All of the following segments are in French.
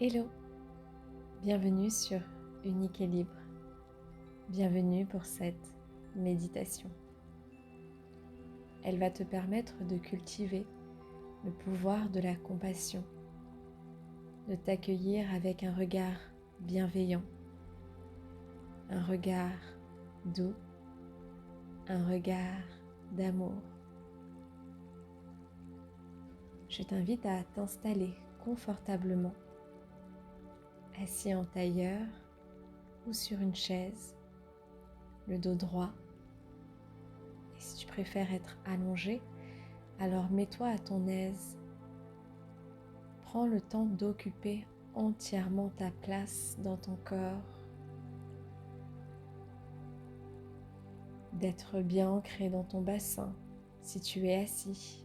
Hello, bienvenue sur Unique et Libre. Bienvenue pour cette méditation. Elle va te permettre de cultiver le pouvoir de la compassion, de t'accueillir avec un regard bienveillant, un regard doux, un regard d'amour. Je t'invite à t'installer confortablement, assis en tailleur ou sur une chaise, le dos droit. Et si tu préfères être allongé, alors mets-toi à ton aise. Prends le temps d'occuper entièrement ta place dans ton corps, d'être bien ancré dans ton bassin si tu es assis.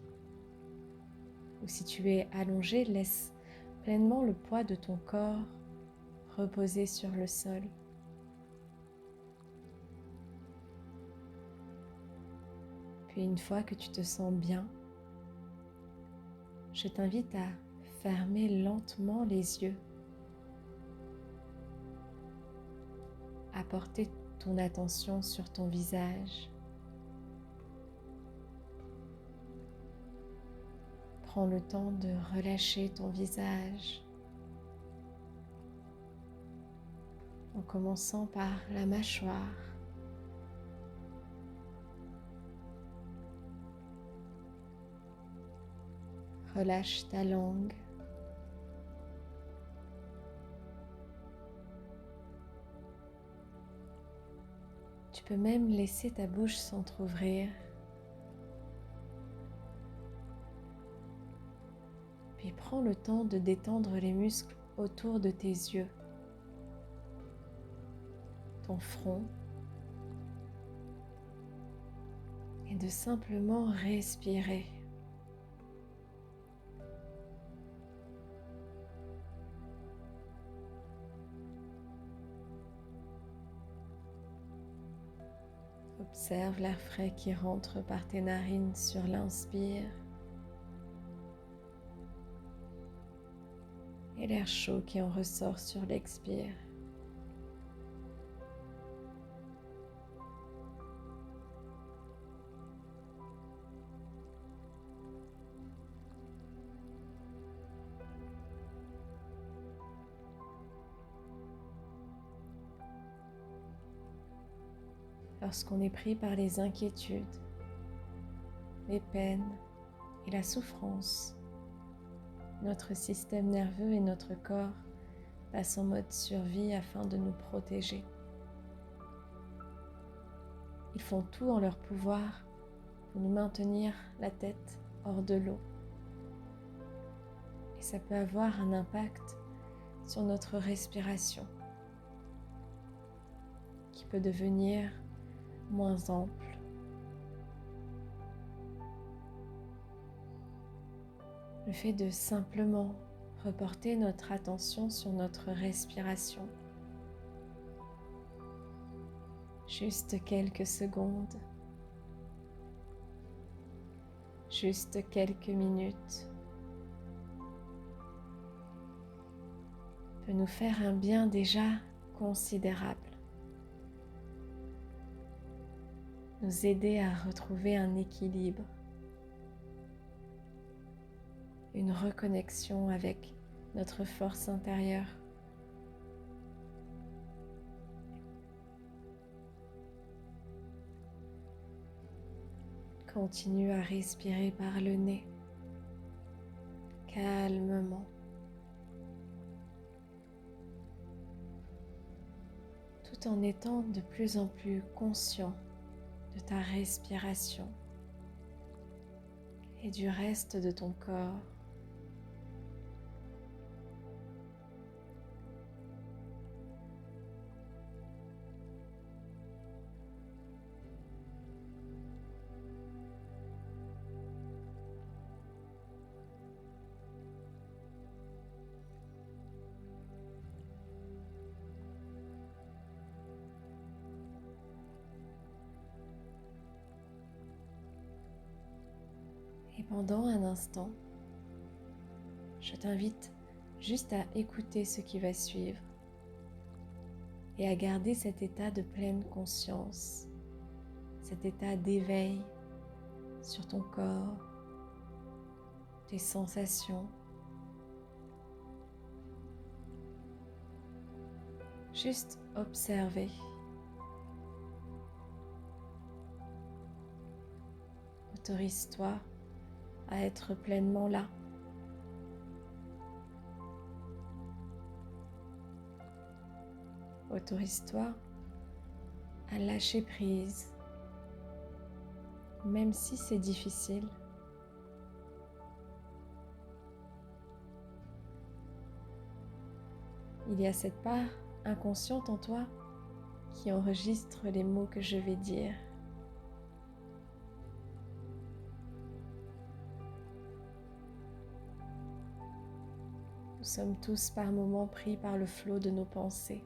Ou si tu es allongé, laisse pleinement le poids de ton corps reposer sur le sol. Puis une fois que tu te sens bien, je t'invite à fermer lentement les yeux, à porter ton attention sur ton visage. Prends le temps de relâcher ton visage en commençant par la mâchoire. Relâche ta langue. Tu peux même laisser ta bouche s'entrouvrir. Puis prends le temps de détendre les muscles autour de tes yeux, ton front, et de simplement respirer. Observe l'air frais qui rentre par tes narines sur l'inspire et l'air chaud qui en ressort sur l'expire. Lorsqu'on est pris par les inquiétudes, les peines et la souffrance, notre système nerveux et notre corps passent en mode survie afin de nous protéger. Ils font tout en leur pouvoir pour nous maintenir la tête hors de l'eau. Et ça peut avoir un impact sur notre respiration, qui peut devenir moins ample. Le fait de simplement reporter notre attention sur notre respiration, juste quelques secondes, juste quelques minutes, peut nous faire un bien déjà considérable, nous aider à retrouver un équilibre, une reconnexion avec notre force intérieure. Continue à respirer par le nez, calmement. Tout en étant de plus en plus conscient de ta respiration et du reste de ton corps. Et pendant un instant, je t'invite juste à écouter ce qui va suivre et à garder cet état de pleine conscience, cet état d'éveil sur ton corps, tes sensations. Juste observer. Autorise-toi à être pleinement là. Autorise-toi à lâcher prise, même si c'est difficile. Il y a cette part inconsciente en toi qui enregistre les mots que je vais dire. Nous sommes tous par moments pris par le flot de nos pensées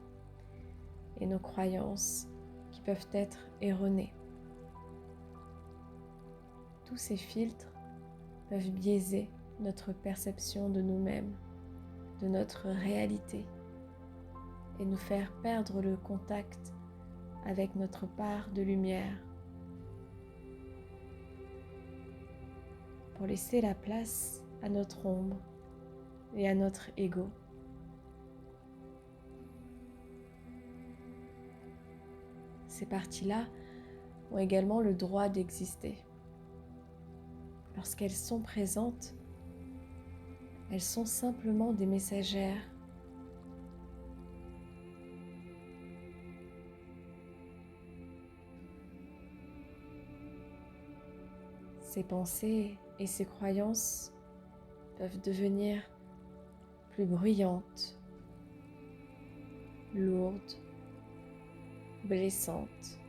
et nos croyances qui peuvent être erronées. Tous ces filtres peuvent biaiser notre perception de nous-mêmes, de notre réalité, et nous faire perdre le contact avec notre part de lumière, pour laisser la place à notre ombre et à notre ego. Ces parties-là ont également le droit d'exister. Lorsqu'elles sont présentes, elles sont simplement des messagères. Ces pensées et ces croyances peuvent devenir plus bruyantes, lourdes, blessantes.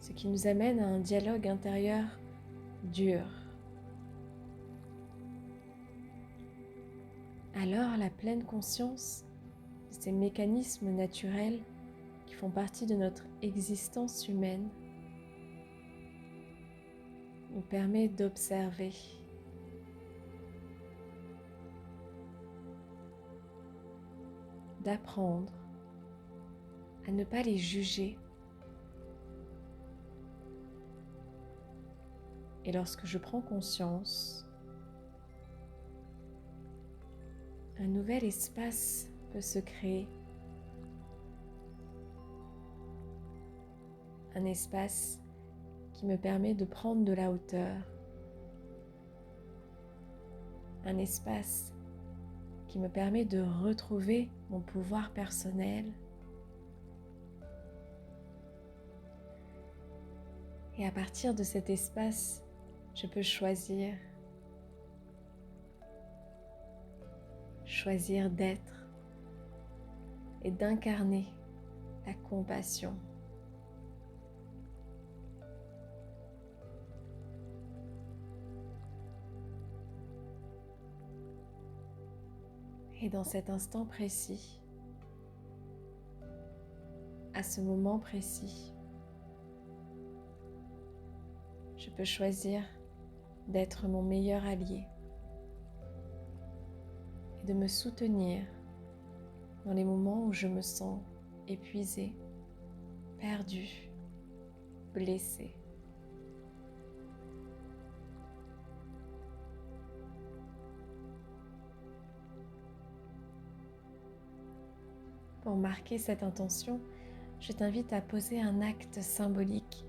Ce qui nous amène à un dialogue intérieur dur. Alors la pleine conscience de ces mécanismes naturels qui font partie de notre existence humaine nous permet d'observer, d'apprendre à ne pas les juger. Et lorsque je prends conscience, un nouvel espace peut se créer. Un espace qui me permet de prendre de la hauteur. Un espace qui me permet de retrouver mon pouvoir personnel. Et à partir de cet espace, je peux choisir d'être et d'incarner la compassion. Et dans cet instant précis, à ce moment précis, je peux choisir d'être mon meilleur allié et de me soutenir dans les moments où je me sens épuisée, perdue, blessée. Pour marquer cette intention, je t'invite à poser un acte symbolique,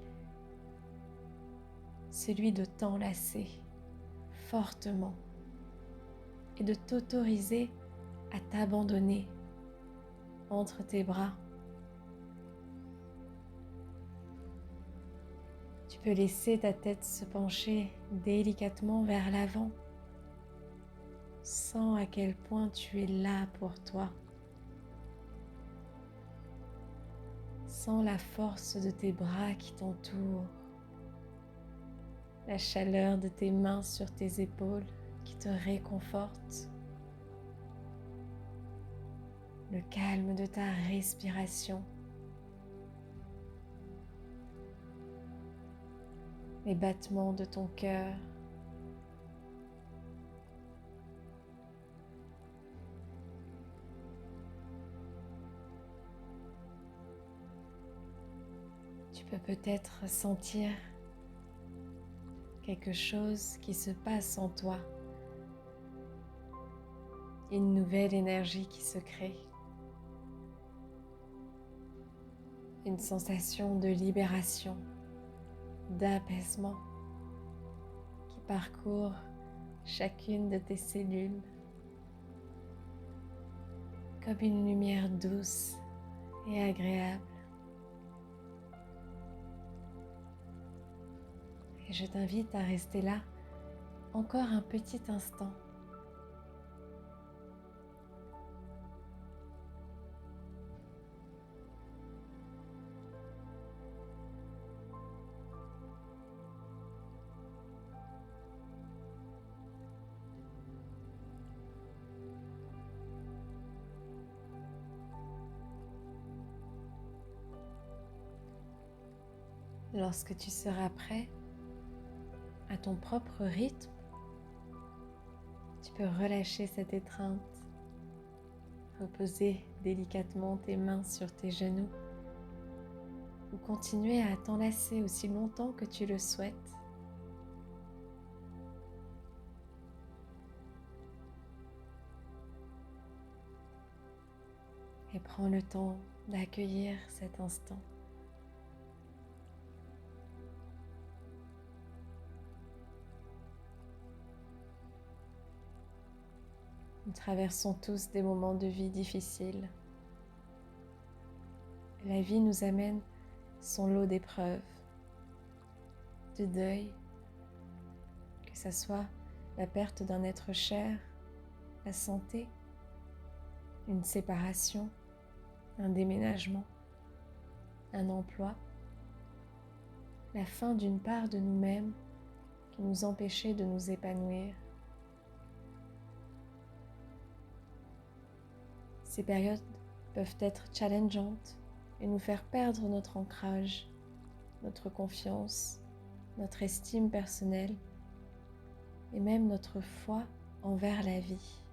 celui de t'enlacer fortement et de t'autoriser à t'abandonner entre tes bras. Tu peux laisser ta tête se pencher délicatement vers l'avant. Sens à quel point tu es là pour toi. Sens la force de tes bras qui t'entourent, la chaleur de tes mains sur tes épaules qui te réconfortent, le calme de ta respiration, les battements de ton cœur peux peut-être sentir quelque chose qui se passe en toi, une nouvelle énergie qui se crée, une sensation de libération, d'apaisement qui parcourt chacune de tes cellules comme une lumière douce et agréable. Et je t'invite à rester là encore un petit instant. Lorsque tu seras prêt, à ton propre rythme, tu peux relâcher cette étreinte, reposer délicatement tes mains sur tes genoux ou continuer à t'enlacer aussi longtemps que tu le souhaites. Et prends le temps d'accueillir cet instant. Nous traversons tous des moments de vie difficiles. La vie nous amène son lot d'épreuves, de deuil, que ce soit la perte d'un être cher, la santé, une séparation, un déménagement, un emploi, la fin d'une part de nous-mêmes qui nous empêchait de nous épanouir. Ces périodes peuvent être challengeantes et nous faire perdre notre ancrage, notre confiance, notre estime personnelle et même notre foi envers la vie.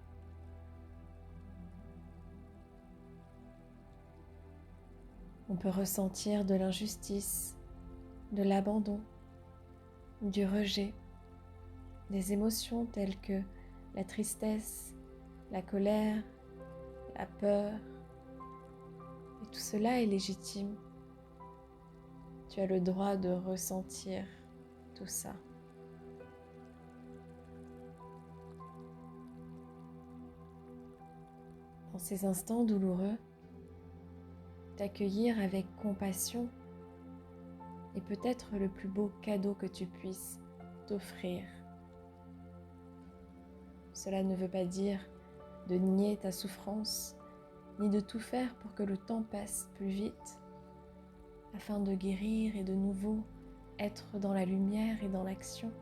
On peut ressentir de l'injustice, de l'abandon, du rejet, des émotions telles que la tristesse, la colère, la peur. Et tout cela est légitime. Tu as le droit de ressentir tout ça. Dans ces instants douloureux, t'accueillir avec compassion est peut-être le plus beau cadeau que tu puisses t'offrir. Cela ne veut pas dire de nier ta souffrance, ni de tout faire pour que le temps passe plus vite, afin de guérir et de nouveau être dans la lumière et dans l'action.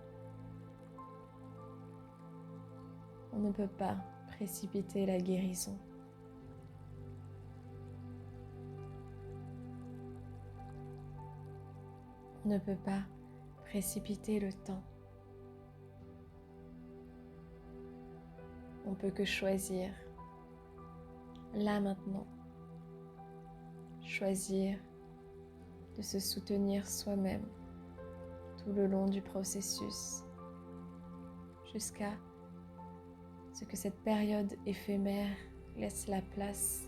On ne peut pas précipiter la guérison. On ne peut pas précipiter le temps. On peut que choisir, là maintenant, choisir de se soutenir soi-même tout le long du processus, jusqu'à ce que cette période éphémère laisse la place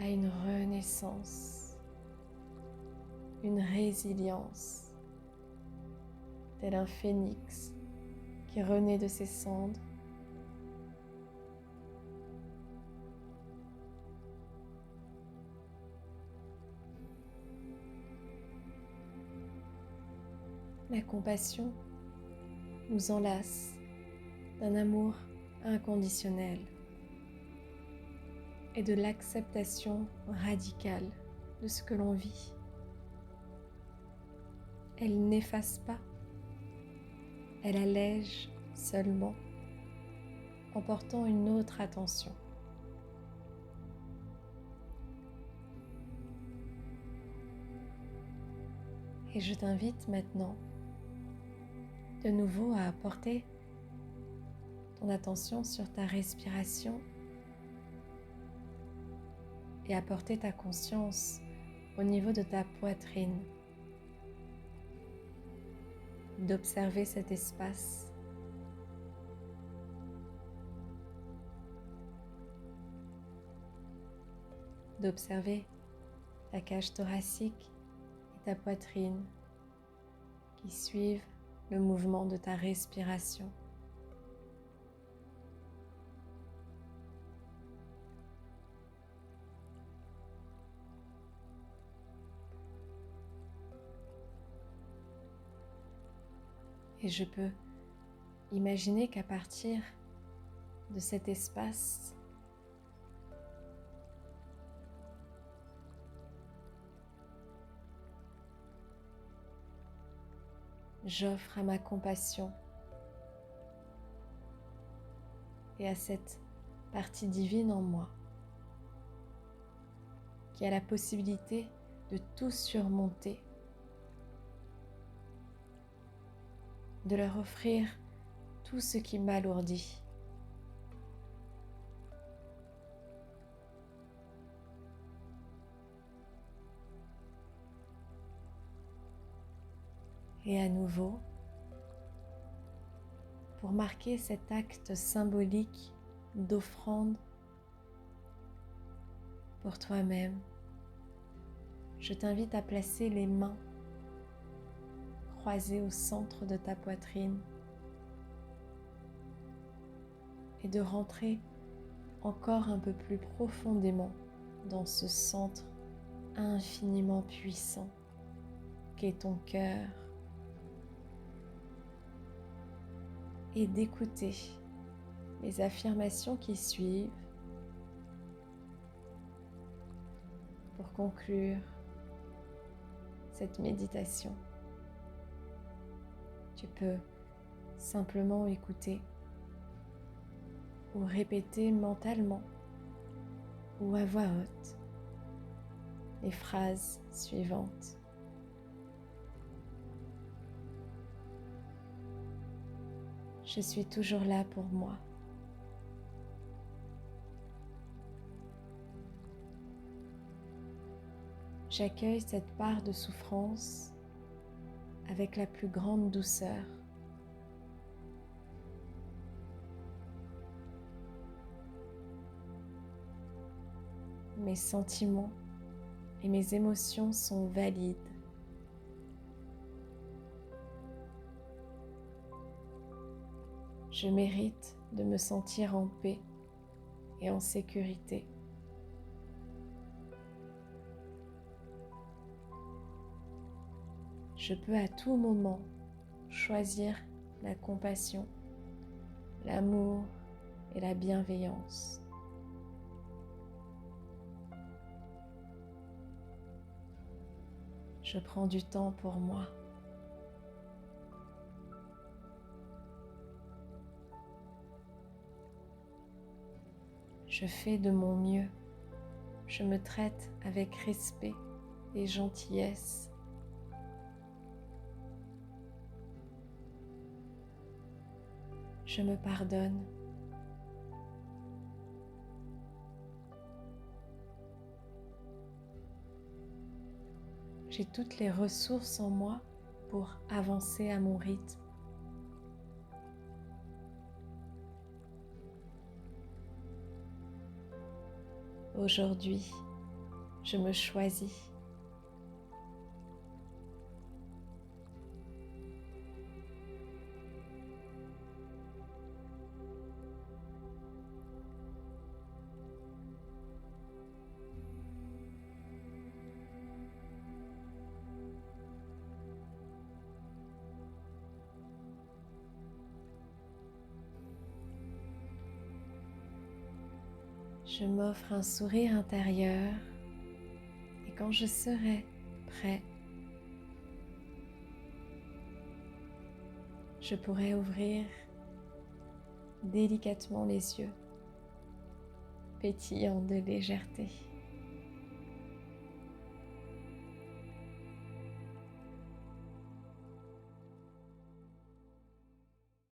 à une renaissance, une résilience, tel un phénix qui renaît de ses cendres. La compassion nous enlace d'un amour inconditionnel et de l'acceptation radicale de ce que l'on vit. Elle n'efface pas, elle allège seulement en portant une autre attention. Et je t'invite maintenant de nouveau à porter ton attention sur ta respiration et à porter ta conscience au niveau de ta poitrine. d'observer cet espace, d'observer ta cage thoracique et ta poitrine qui suivent le mouvement de ta respiration. Et je peux imaginer qu'à partir de cet espace, j'offre à ma compassion et à cette partie divine en moi qui a la possibilité de tout surmonter, de leur offrir tout ce qui m'alourdit. Et à nouveau, pour marquer cet acte symbolique d'offrande pour toi-même, je t'invite à placer les mains croisées au centre de ta poitrine et de rentrer encore un peu plus profondément dans ce centre infiniment puissant qu'est ton cœur et d'écouter les affirmations qui suivent pour conclure cette méditation. Tu peux simplement écouter ou répéter mentalement ou à voix haute les phrases suivantes. Je suis toujours là pour moi. J'accueille cette part de souffrance avec la plus grande douceur. Mes sentiments et mes émotions sont valides. Je mérite de me sentir en paix et en sécurité. Je peux à tout moment choisir la compassion, l'amour et la bienveillance. Je prends du temps pour moi. Je fais de mon mieux. Je me traite avec respect et gentillesse. Je me pardonne. J'ai toutes les ressources en moi pour avancer à mon rythme. Aujourd'hui, je me choisis. Je m'offre un sourire intérieur et quand je serai prêt, je pourrai ouvrir délicatement les yeux, pétillants de légèreté.